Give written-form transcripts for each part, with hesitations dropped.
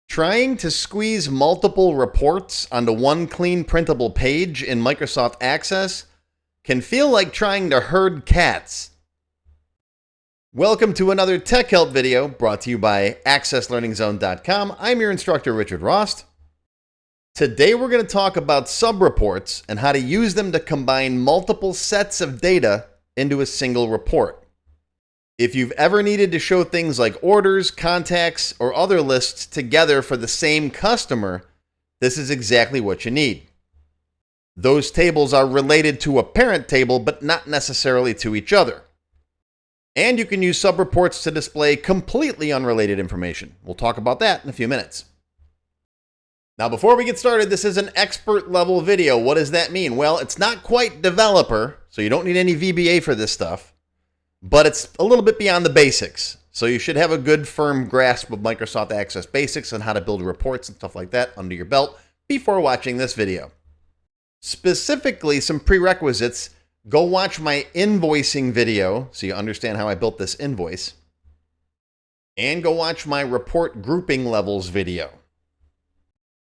Trying to squeeze multiple reports onto one clean printable page in Microsoft Access can feel like trying to herd cats. Welcome to another Tech Help video brought to you by AccessLearningZone.com. I'm your instructor, Richard Rost. Today we're going to talk about subreports and how to use them to combine multiple sets of data into a single report. If you've ever needed to show things like orders, contacts, or other lists together for the same customer, this is exactly what you need. Those tables are related to a parent table, but not necessarily to each other. And you can use subreports to display completely unrelated information. We'll talk about that in a few minutes. Now, before we get started, this is an expert level video. What does that mean? Well, it's not quite developer, so you don't need any VBA for this stuff. But it's a little bit beyond the basics. So you should have a good firm grasp of Microsoft Access basics and how to build reports and stuff like that under your belt before watching this video. Specifically, some prerequisites. Go watch my invoicing video so you understand how I built this invoice. And go watch my report grouping levels video.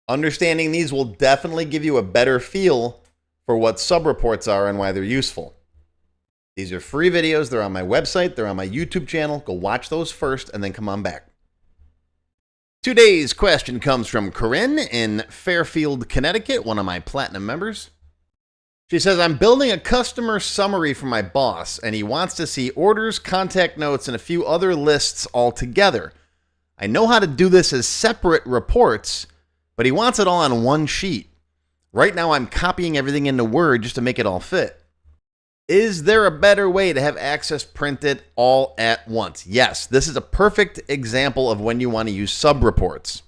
Understanding these will definitely give you a better feel for what subreports are and why they're useful. These are free videos. They're on my website. They're on my YouTube channel. Go watch those first and then come on back. Today's question comes from Corinne in Fairfield, Connecticut, one of my platinum members. She says, I'm building a customer summary for my boss, and he wants to see orders, contact notes, and a few other lists all together. I know how to do this as separate reports, but he wants it all on one sheet. Right now, I'm copying everything into Word just to make it all fit. Is there a better way to have Access printed all at once? Yes, this is a perfect example of when you want to use subreports.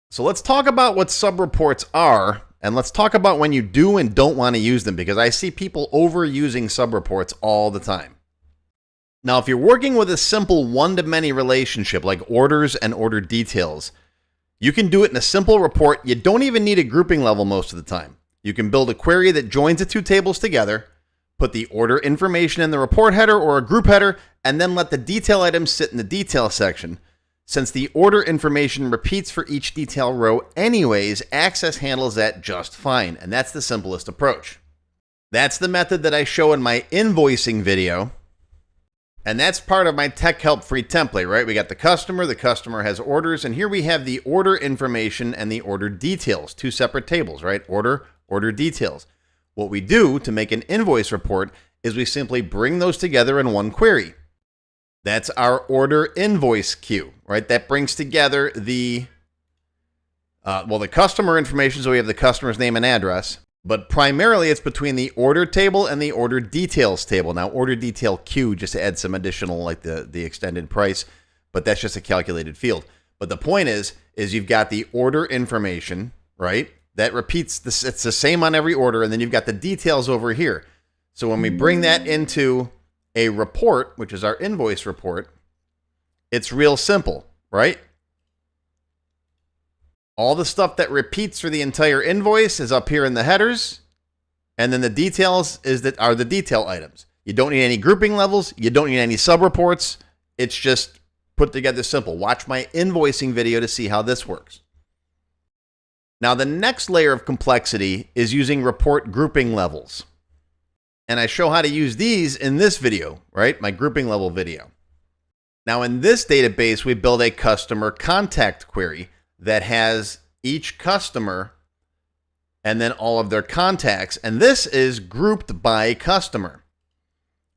So let's talk about what subreports are, and let's talk about when you do and don't want to use them, because I see people overusing subreports all the time. Now, if you're working with a simple one-to-many relationship like orders and order details, you can do it in a simple report. You don't even need a grouping level most of the time. You can build a query that joins the two tables together, put the order information in the report header or a group header, and then let the detail items sit in the detail section. Since the order information repeats for each detail row anyways, Access handles that just fine, and that's the simplest approach. That's the method that I show in my invoicing video, and that's part of my Tech Help free template, right? We got the customer has orders, and here we have the order information and the order details, two separate tables, right? Order details. What we do to make an invoice report is we simply bring those together in one query. That's our order invoice queue, right? That brings together the customer information, so we have the customer's name and address, but primarily it's between the order table and the order details table. Now, order detail queue just to add some additional, like the extended price, but that's just a calculated field. But the point is you've got the order information, right? That repeats this. It's the same on every order, and then you've got the details over here. So when we bring that into a report, which is our invoice report, it's real simple, right? All the stuff that repeats for the entire invoice is up here in the headers, and then the details are the detail items. You don't need any grouping levels. You don't need any subreports. It's just put together simple. Watch my invoicing video to see how this works. Now, the next layer of complexity is using report grouping levels. And I show how to use these in this video, right? My grouping level video. Now, in this database, we build a customer contact query that has each customer and then all of their contacts. And this is grouped by customer.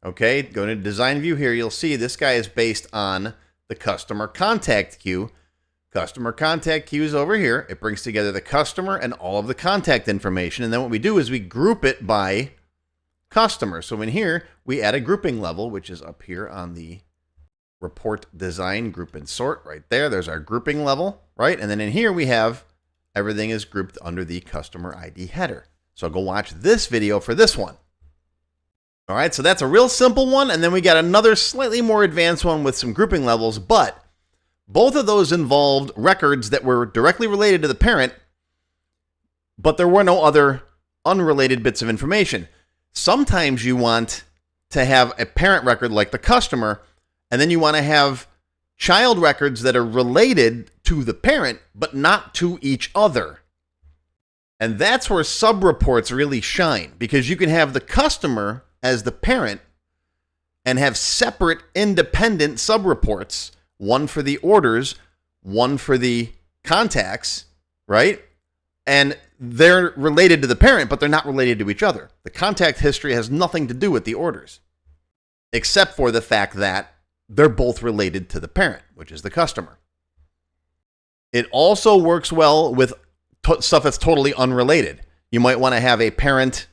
Okay, go to design view here. You'll see this guy is based on the customer contact queue. Customer contact queue is over here. It brings together the customer and all of the contact information. And then what we do is we group it by customer. So in here, we add a grouping level, which is up here on the report design, group and sort right there. There's our grouping level, right? And then in here, we have everything is grouped under the customer ID header. So go watch this video for this one. All right, so that's a real simple one. And then we got another slightly more advanced one with some grouping levels, but both of those involved records that were directly related to the parent, but there were no other unrelated bits of information. Sometimes you want to have a parent record like the customer, and then you want to have child records that are related to the parent, but not to each other. And that's where subreports really shine, because you can have the customer as the parent and have separate independent subreports, one for the orders, one for the contacts, right? And they're related to the parent, but they're not related to each other. The contact history has nothing to do with the orders, except for the fact that they're both related to the parent, which is the customer. It also works well with stuff that's totally unrelated. You might want to have a parent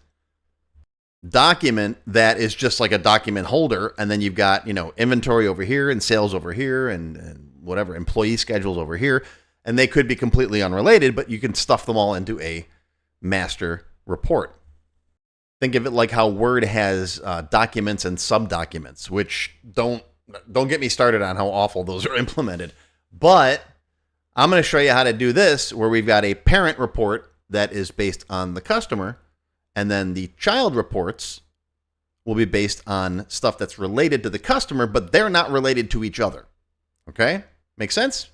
document that is just like a document holder, and then you've got, inventory over here and sales over here and whatever, employee schedules over here, and they could be completely unrelated, but you can stuff them all into a master report. Think of it like how Word has documents and subdocuments, which don't get me started on how awful those are implemented. But I'm going to show you how to do this, where we've got a parent report that is based on the customer, and then the child reports will be based on stuff that's related to the customer, but they're not related to each other. Okay? Make sense?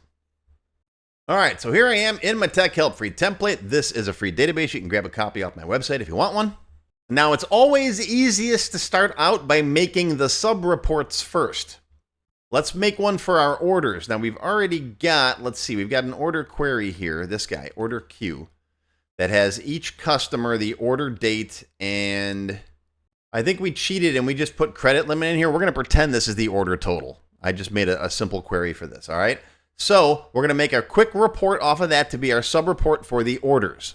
All right, so here I am in my Tech Help free template. This is a free database. You can grab a copy off my website if you want one. Now, it's always easiest to start out by making the subreports first. Let's make one for our orders. Now, we've already got, let's see, we've got an order query here, this guy, order queue, that has each customer, the order date, and I think we cheated and we just put credit limit in here. We're going to pretend this is the order total. I just made a simple query for this, all right? So we're going to make a quick report off of that to be our subreport for the orders.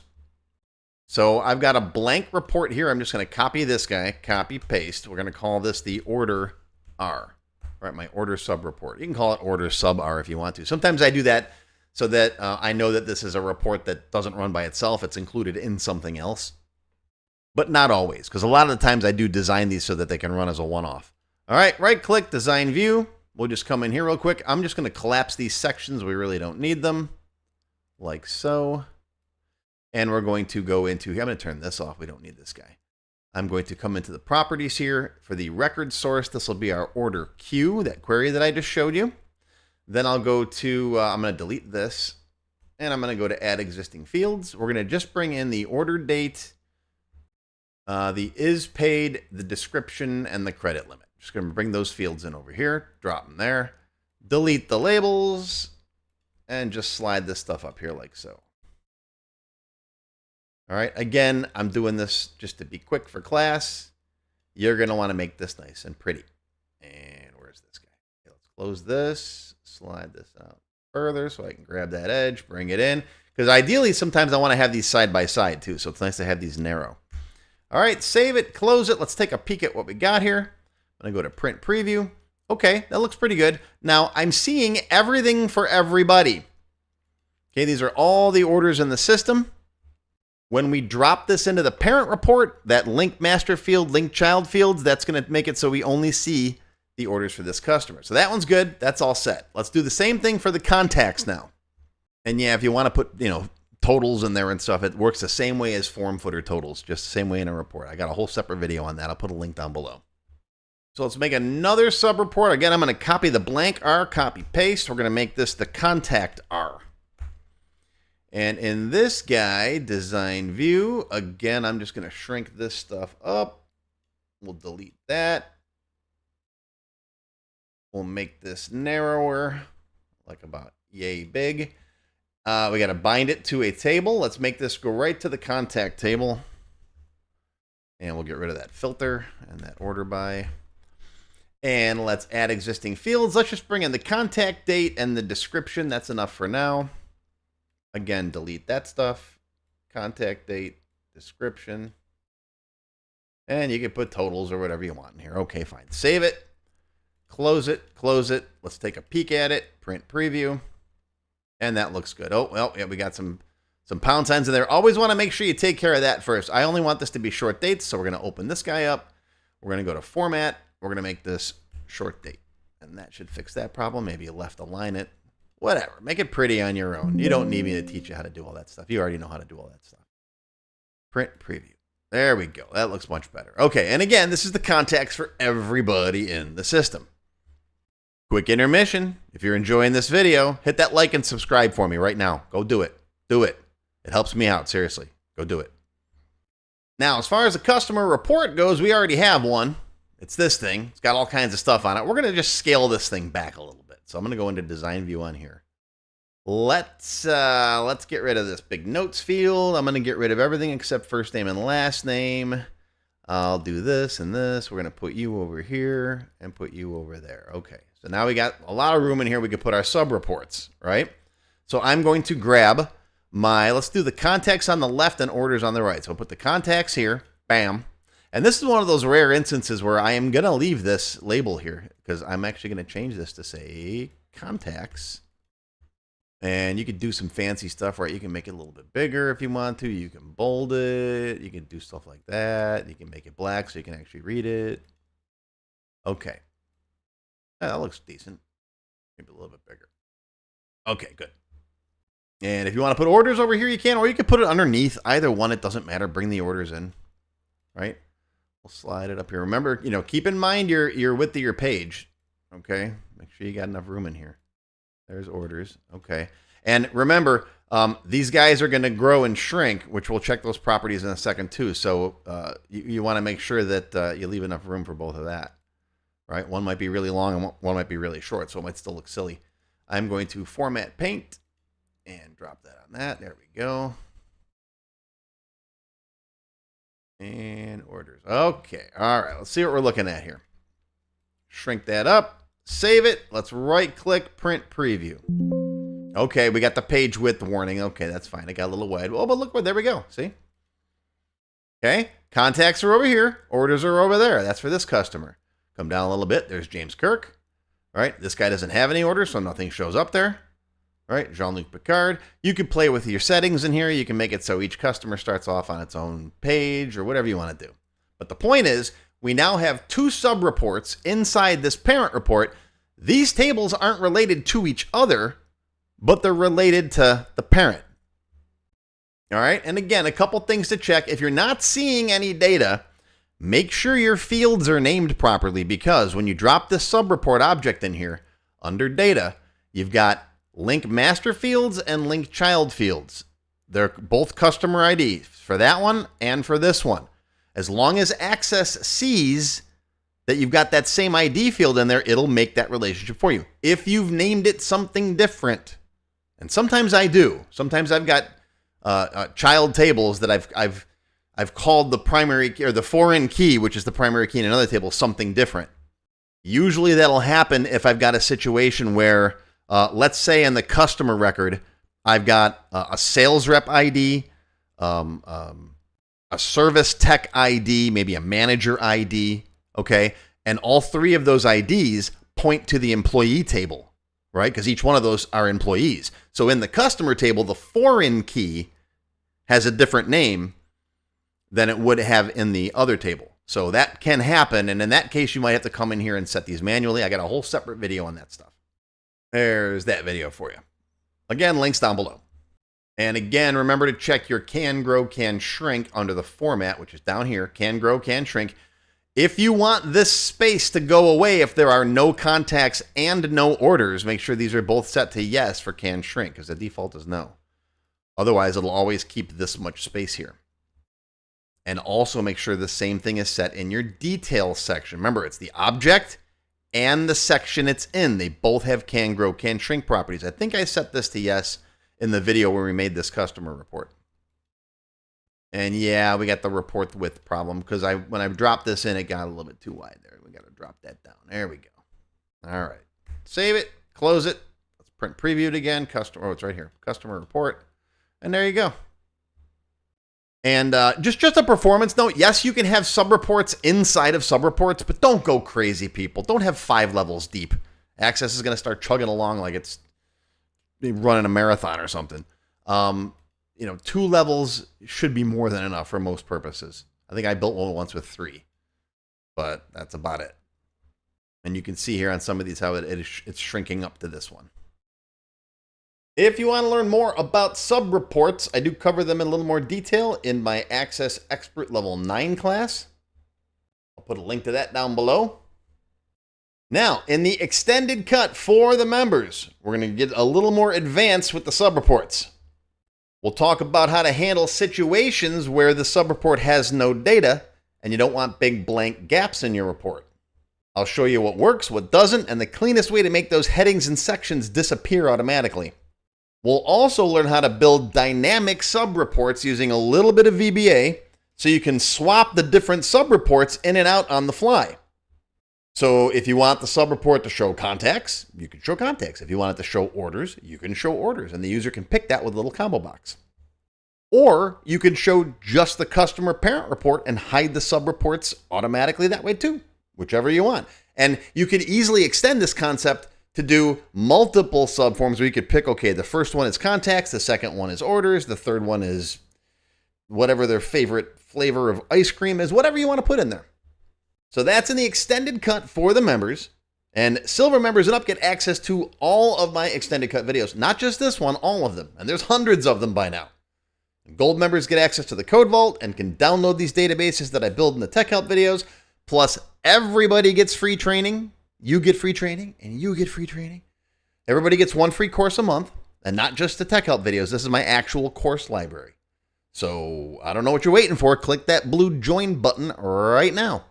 So I've got a blank report here. I'm just going to copy this guy, copy, paste. We're going to call this the order R. All right, my order subreport. You can call it order sub R if you want to. Sometimes I do that so that I know that this is a report that doesn't run by itself. It's included in something else. But not always, because a lot of the times I do design these so that they can run as a one-off. All right, right-click, design view. We'll just come in here real quick. I'm just going to collapse these sections. We really don't need them, like so. And we're going to go into, I'm going to turn this off. We don't need this guy. I'm going to come into the properties here. For the record source, this will be our order queue, that query that I just showed you. Then I'll go to, I'm going to delete this, and I'm going to go to add existing fields. We're going to just bring in the order date, the is paid, the description, and the credit limit. Just going to bring those fields in over here, drop them there, delete the labels, and just slide this stuff up here like so. All right, again, I'm doing this just to be quick for class. You're going to want to make this nice and pretty. And where's this guy? Okay, let's close this, slide this out further so I can grab that edge, bring it in. Because ideally, sometimes I want to have these side by side too, so it's nice to have these narrow. All right, save it, close it. Let's take a peek at what we got here. I'm going to go to print preview. Okay, that looks pretty good. Now, I'm seeing everything for everybody. Okay, these are all the orders in the system. When we drop this into the parent report, that link master field, link child fields, that's going to make it so we only see the orders for this customer. So that one's good. That's all set. Let's do the same thing for the contacts now. And yeah, if you want to put, totals in there and stuff, it works the same way as form footer totals, just the same way in a report. I got a whole separate video on that. I'll put a link down below. So let's make another subreport. Again, I'm going to copy the blank R, copy paste. We're going to make this the contact R. And in this guy, design view, again, I'm just going to shrink this stuff up. We'll delete that. We'll make this narrower, like about yay big. We got to bind it to a table. Let's make this go right to the contact table. And we'll get rid of that filter and that order by. And let's add existing fields. Let's just bring in the contact date and the description. That's enough for now. Again, delete that stuff. Contact date, description. And you can put totals or whatever you want in here. Okay, fine. Save it. Close it. Close it. Let's take a peek at it. Print preview. And that looks good. Oh, well, yeah, we got some pound signs in there. Always want to make sure you take care of that first. I only want this to be short dates, so we're going to open this guy up. We're going to go to Format. We're going to make this short date. And that should fix that problem. Maybe you left align it. Whatever. Make it pretty on your own. You don't need me to teach you how to do all that stuff. You already know how to do all that stuff. Print preview. There we go. That looks much better. Okay, and again, this is the contacts for everybody in the system. Quick intermission. If you're enjoying this video, hit that like and subscribe for me right now. Go do it. Do it. It helps me out, seriously. Go do it. Now, as far as the customer report goes, we already have one. It's this thing. It's got all kinds of stuff on it. We're going to just scale this thing back a little bit. So I'm going to go into design view on here. Let's get rid of this big notes field. I'm going to get rid of everything except first name and last name. I'll do this and this. We're going to put you over here and put you over there. Okay. So now we got a lot of room in here. We could put our sub reports, right? So I'm going to grab let's do the contacts on the left and orders on the right. So I'll put the contacts here. Bam. And this is one of those rare instances where I am going to leave this label here because I'm actually going to change this to say contacts. And you could do some fancy stuff, right? You can make it a little bit bigger if you want to. You can bold it. You can do stuff like that. You can make it black so you can actually read it. Okay. That looks decent. Maybe a little bit bigger. Okay, good. And if you want to put orders over here, you can, or you can put it underneath. Either one, it doesn't matter. Bring the orders in, right? We'll slide it up here. Remember, keep in mind your width of your page. Okay, make sure you got enough room in here. There's orders. Okay. And remember, these guys are going to grow and shrink, which we'll check those properties in a second too. So you want to make sure that you leave enough room for both of that, right? One might be really long and one might be really short, so it might still look silly. I'm going to format paint and drop that on that. There we go. And orders. Okay. All right. Let's see what we're looking at here. Shrink that up. Save it. Let's right click, print preview. Okay, we got the page width warning. Okay, that's fine. It got a little wide. Oh, but look, there we go. See? Okay, contacts are over here. Orders are over there. That's for this customer. Come down a little bit. There's James Kirk. All right, this guy doesn't have any orders, so nothing shows up there. All right, Jean-Luc Picard. You can play with your settings in here. You can make it so each customer starts off on its own page or whatever you want to do. But the point is, we now have two sub-reports inside this parent report. These tables aren't related to each other, but they're related to the parent. All right, and again, a couple things to check. If you're not seeing any data, make sure your fields are named properly, because when you drop this sub-report object in here, under data, you've got link master fields and link child fields. They're both customer IDs for that one and for this one. As long as Access sees that you've got that same ID field in there, it'll make that relationship for you. If you've named it something different, and sometimes I do. Sometimes I've got child tables that I've called the primary key, or the foreign key, which is the primary key in another table, something different. Usually that'll happen if I've got a situation where, let's say in the customer record, I've got a sales rep ID, a service tech ID, maybe a manager ID, okay? And all three of those IDs point to the employee table, right? Because each one of those are employees. So in the customer table, the foreign key has a different name than it would have in the other table. So that can happen, and in that case, you might have to come in here and set these manually. I got a whole separate video on that stuff. There's that video for you. Again, links down below. And again, remember to check your can grow, can shrink under the format, which is down here, can grow, can shrink. If you want this space to go away, if there are no contacts and no orders, make sure these are both set to yes for can shrink, because the default is no. Otherwise, it'll always keep this much space here. And also make sure the same thing is set in your details section. Remember, it's the object and the section it's in. They both have can grow, can shrink properties. I think I set this to yes in the video where we made this customer report. And yeah, we got the report width problem because when I dropped this in, it got a little bit too wide there. We got to drop that down. There we go. All right. Save it. Close it. Let's print preview it again. Customer. Oh, it's right here. Customer report. And there you go. And just a performance note. Yes, you can have subreports inside of subreports, but don't go crazy, people. Don't have 5 levels deep. Access is going to start chugging along like it's running a marathon or something. 2 levels should be more than enough for most purposes. I think I built one once with 3, but that's about it. And you can see here on some of these how it's shrinking up to this one. If you want to learn more about subreports, I do cover them in a little more detail in my Access Expert Level 9 class. I'll put a link to that down below. Now, in the extended cut for the members, we're going to get a little more advanced with the subreports. We'll talk about how to handle situations where the subreport has no data and you don't want big blank gaps in your report. I'll show you what works, what doesn't, and the cleanest way to make those headings and sections disappear automatically. We'll also learn how to build dynamic subreports using a little bit of VBA so you can swap the different subreports in and out on the fly. So if you want the subreport to show contacts, you can show contacts. If you want it to show orders, you can show orders, and the user can pick that with a little combo box. Or you can show just the customer parent report and hide the subreports automatically that way too, whichever you want. And you could easily extend this concept to do multiple subforms where you could pick, okay, the first one is contacts, the second one is orders, the third one is whatever their favorite flavor of ice cream is, whatever you want to put in there. So that's in the extended cut for the members. And silver members and up get access to all of my extended cut videos. Not just this one, all of them. And there's hundreds of them by now. Gold members get access to the code vault and can download these databases that I build in the tech help videos. Plus, everybody gets free training. You get free training, and you get free training. Everybody gets one free course a month, and not just the tech help videos. This is my actual course library. So I don't know what you're waiting for. Click that blue join button right now.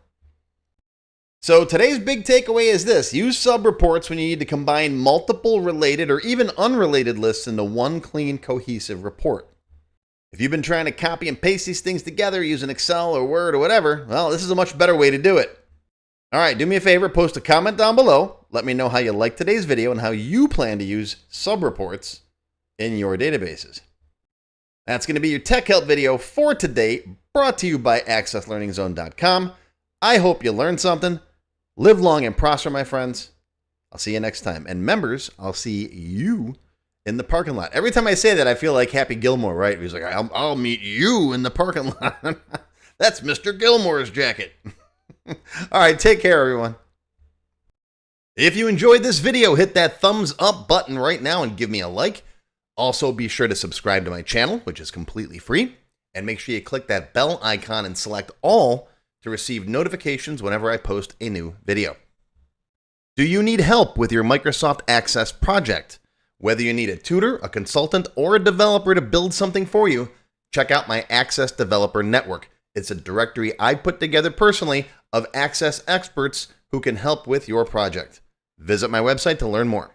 So today's big takeaway is this: use subreports when you need to combine multiple related or even unrelated lists into one clean, cohesive report. If you've been trying to copy and paste these things together using Excel or Word or whatever, well, this is a much better way to do it. All right, do me a favor, post a comment down below. Let me know how you liked today's video and how you plan to use subreports in your databases. That's going to be your tech help video for today, brought to you by accesslearningzone.com. I hope you learned something. Live long and prosper, my friends. I'll see you next time. And members, I'll see you in the parking lot. Every time I say that, I feel like Happy Gilmore, right? He's like, I'll meet you in the parking lot. That's Mr. Gilmore's jacket. All right, take care, everyone. If you enjoyed this video, hit that thumbs up button right now and give me a like. Also, be sure to subscribe to my channel, which is completely free. And make sure you click that bell icon and select all to receive notifications whenever I post a new video. Do you need help with your Microsoft Access project? Whether you need a tutor, a consultant, or a developer to build something for you, check out my Access Developer Network. It's a directory I put together personally of Access experts who can help with your project. Visit my website to learn more.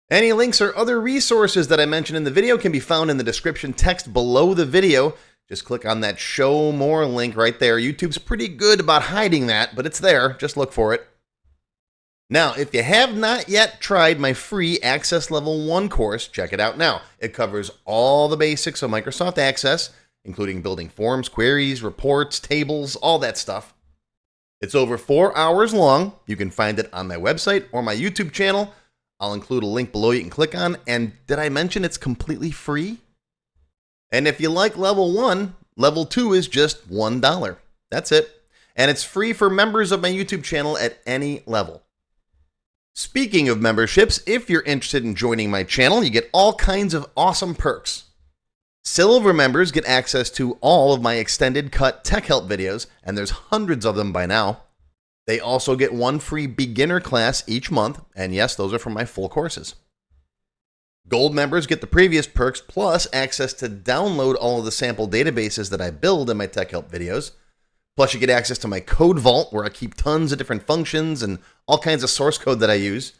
Any links or other resources that I mentioned in the video can be found in the description text below the video. Just click on that show more link right there. YouTube's pretty good about hiding that, but it's there. Just look for it. Now, if you have not yet tried my free Access Level 1 course, check it out now. It covers all the basics of Microsoft Access, including building forms, queries, reports, tables, all that stuff. It's over 4 hours long. You can find it on my website or my YouTube channel. I'll include a link below you can click on. And did I mention it's completely free? And if you like Level 1, Level 2 is just $1. That's it. And it's free for members of my YouTube channel at any level. Speaking of memberships, if you're interested in joining my channel, you get all kinds of awesome perks. Silver members get access to all of my extended cut tech help videos, and there's hundreds of them by now. They also get one free beginner class each month, and yes, those are from my full courses. Gold members get the previous perks plus access to download all of the sample databases that I build in my tech help videos. Plus you get access to my code vault where I keep tons of different functions and all kinds of source code that I use.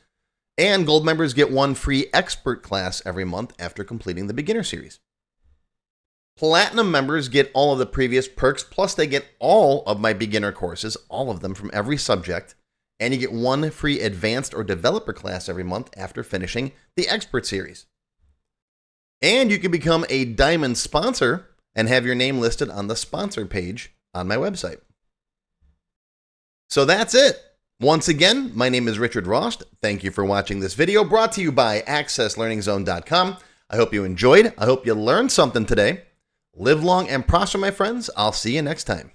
And gold members get one free expert class every month after completing the beginner series. Platinum members get all of the previous perks, plus they get all of my beginner courses, all of them from every subject, and you get one free advanced or developer class every month after finishing the expert series. And you can become a diamond sponsor and have your name listed on the sponsor page on my website. So that's it. Once again, my name is Richard Rost. Thank you for watching this video brought to you by accesslearningzone.com. I hope you enjoyed. I hope you learned something today. Live long and prosper, my friends. I'll see you next time.